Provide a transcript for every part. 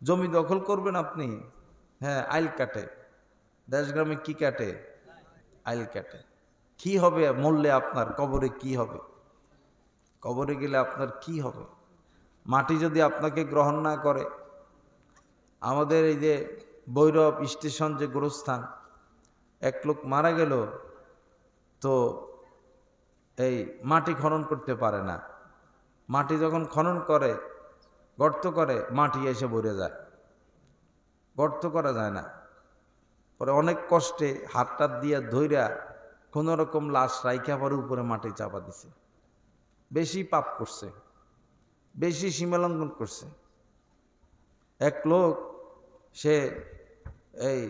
জমি দখল করবেন আপনি, হ্যাঁ আইল কাটে। দেশগ্রামে কি কাটে? আইল কাটে। কি হবে মরলে আপনার? কবরে কি হবে? কবরে গেলে আপনার কি হবে? মাটি যদি আপনাকে গ্রহণ না করে। আমাদের এই যে ভৈরব স্টেশন যে গোরস্থান, এক লোক মারা গেল, তো এই মাটি খনন করতে পারে না। মাটি যখন খনন করে, গর্ত করে, মাটি এসে ভরে যায়, গর্ত করা যায় না। পরে অনেক কষ্টে হাতটাত দিয়া ধইরা কোনো রকম লাশ রাইখা পরে উপরে মাটি চাপা দিছে। বেশি পাপ করছে, বেশি সীমালঙ্ঘন করছে। এক লোক, সে এই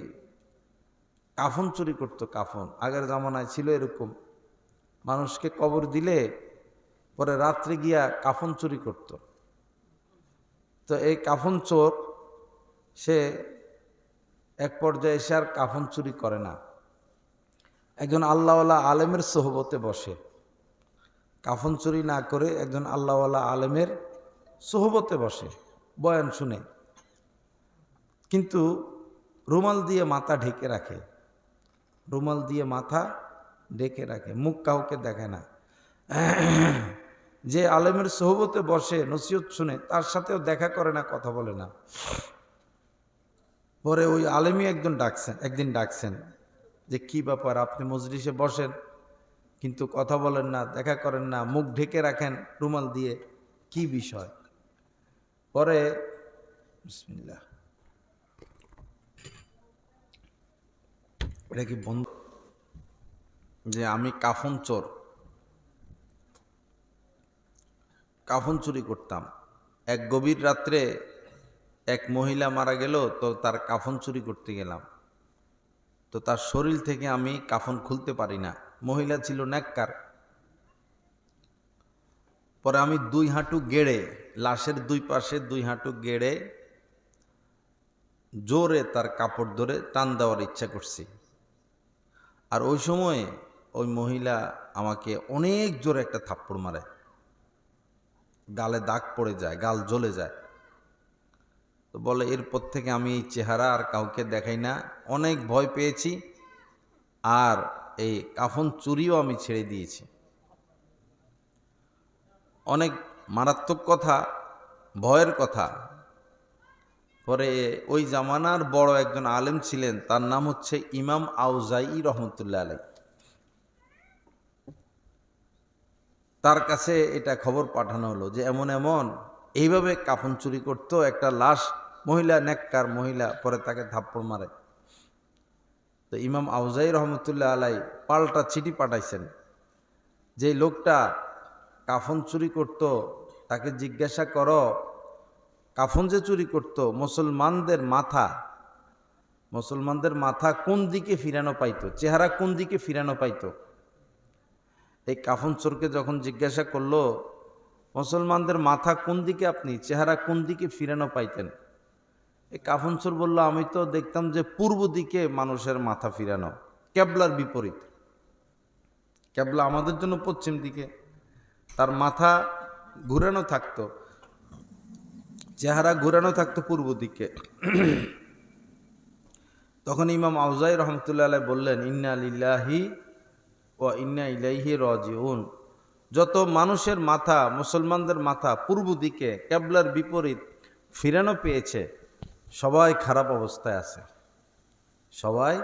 কাফন চুরি করতো। কাফন আগের জামানায় ছিল এরকম, মানুষকে কবর দিলে পরে রাত্রে গিয়া কাফন চুরি করত। তো এই কাফন চোর, সে এক পর্যায়ে এসে আর কাফন চুরি করে না। একজন আল্লাহওয়ালা আলেমের সোহবতে বসে, কাফন চুরি না করে একজন আল্লাহওয়ালা আলেমের সোহবতে বসে, বয়ান শুনে, কিন্তু রুমাল দিয়ে মাথা ঢেকে রাখে, রুমাল দিয়ে মাথা ঢেকে রাখে, মুখ কাউকে দেখে না। যে আলেমের সোহবতে বসে নসিহত শুনে, তার সাথেও দেখা করে না, কথা বলে না। পরে ওই আলেমই একদিন ডাকছেন যে কি ব্যাপার, আপনি মজলিসে বসেন কিন্তু কথা বলেন না, দেখা করেন না, মুখ ঢেকে রাখেন রুমাল দিয়ে, কি বিষয়? পরে বিসমিল্লাহ, এটা কি বন্ধ? যে আমি কাফন চোর, কাফন চুরি করতাম। এক গভীর রাত্রে এক মহিলা মারা গেল, তো তার কাফন চুরি করতে গেলাম। তো তার শরীর থেকে আমি কাফন খুলতে পারি না, মহিলা ছিল নেককার। পরে আমি দুই হাঁটু গেড়ে, লাশের দুই পাশে দুই হাঁটু গেড়ে জোরে তার কাপড় ধরে টান দেওয়ার ইচ্ছা করছি। আর ওই সময়ে ওই মহিলা আমাকে অনেক জোরে একটা থাপ্পড় মারে, গালে দাগ পড়ে যায়, গাল জ্বলে যায়। তো বলে এরপর থেকে আমি এই চেহারা আর কাউকে দেখাই না, অনেক ভয় পেয়েছি, আর এই কাফন চুরিও আমি ছেড়ে দিয়েছি। অনেক মারাত্মক কথা, ভয়ের কথা। পরে ওই জামানার বড় একজন আলেম ছিলেন, তার নাম হচ্ছে ইমাম আউজাই রহমতুল্লাহ আলাই। তার কাছে এটা খবর পাঠানো হলো যে এমন এমন এইভাবে কাফন চুরি করতো একটা লাশ, মহিলা, নেককার মহিলা, পরে তাকে থাপ্পড় মারে। তো ইমাম আউজাই রহমতুল্লাহ আলাই পাল্টা চিঠি পাঠাইছেন, যে লোকটা কাফন চুরি করত তাকে জিজ্ঞাসা করো, কাফন যে চুরি করত মুসলমানদের মাথা কোন দিকে ফিরানো পাইতো, চেহারা কোন দিকে ফিরানো পাইতো। এই কাফন চোরকে যখন জিজ্ঞাসা করলো মুসলমানদের মাথা কোন দিকে, আপনি চেহারা কোন দিকে ফিরানো পাইতেন, এই কাফন চোর বলল আমি তো দেখতাম যে পূর্ব দিকে মানুষের মাথা ফিরানো, কেবলার বিপরীত। কেবলা আমাদের জন্য পশ্চিম দিকে, তার মাথা ঘুরানো থাকতো, চেহারা ঘুরানো থাকতো পূর্ব দিকে। তখন ইমাম আউজাই রহমতুল্লাহ আলাইহি বললেন, ইন্না লিল্লাহি ওয়া ইন্না ইলাইহি রাজিউন। যত মানুষের মাথা, মুসলমানদের মাথা পূর্ব দিকে কেবলার বিপরীত ফিরানো পেয়েছে, সবাই খারাপ অবস্থায় আছে, সবাই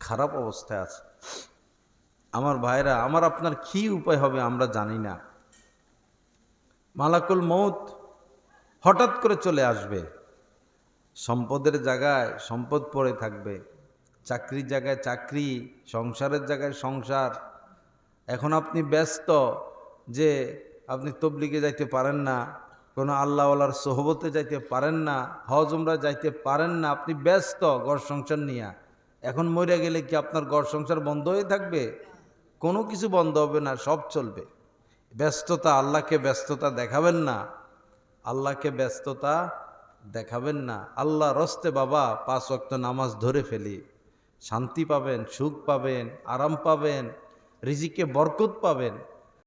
খারাপ অবস্থায় আছে। আমার ভাইরা, আমার আপনার কি উপায় হবে আমরা জানি না। মালাকুল মউত হঠাৎ করে চলে আসবে, সম্পদের জায়গায় সম্পদ পড়ে থাকবে, চাকরির জায়গায় চাকরি, সংসারের জায়গায় সংসার। এখন আপনি ব্যস্ত যে আপনি তবলিগে যাইতে পারেন না, কোনো আল্লাহওয়ালার সোহবতে যাইতে পারেন না, হজ উমরা যাইতে পারেন না, আপনি ব্যস্ত ঘর সংসার নিয়ে। এখন মরে গেলে কি আপনার ঘর সংসার বন্ধ হয়ে থাকবে? কোনো কিছু বন্ধ হবে না, সব চলবে। ব্যস্ততা, আল্লাহকে ব্যস্ততা দেখাবেন না, আল্লাহকে ব্যস্ততা দেখাবেন না। আল্লাহ রস্তে বাবা 5 ওয়াক্ত নামাজ ধরে ফেলি, শান্তি পাবেন, সুখ পাবেন, আরাম পাবেন, রিজিকে বরকত পাবেন।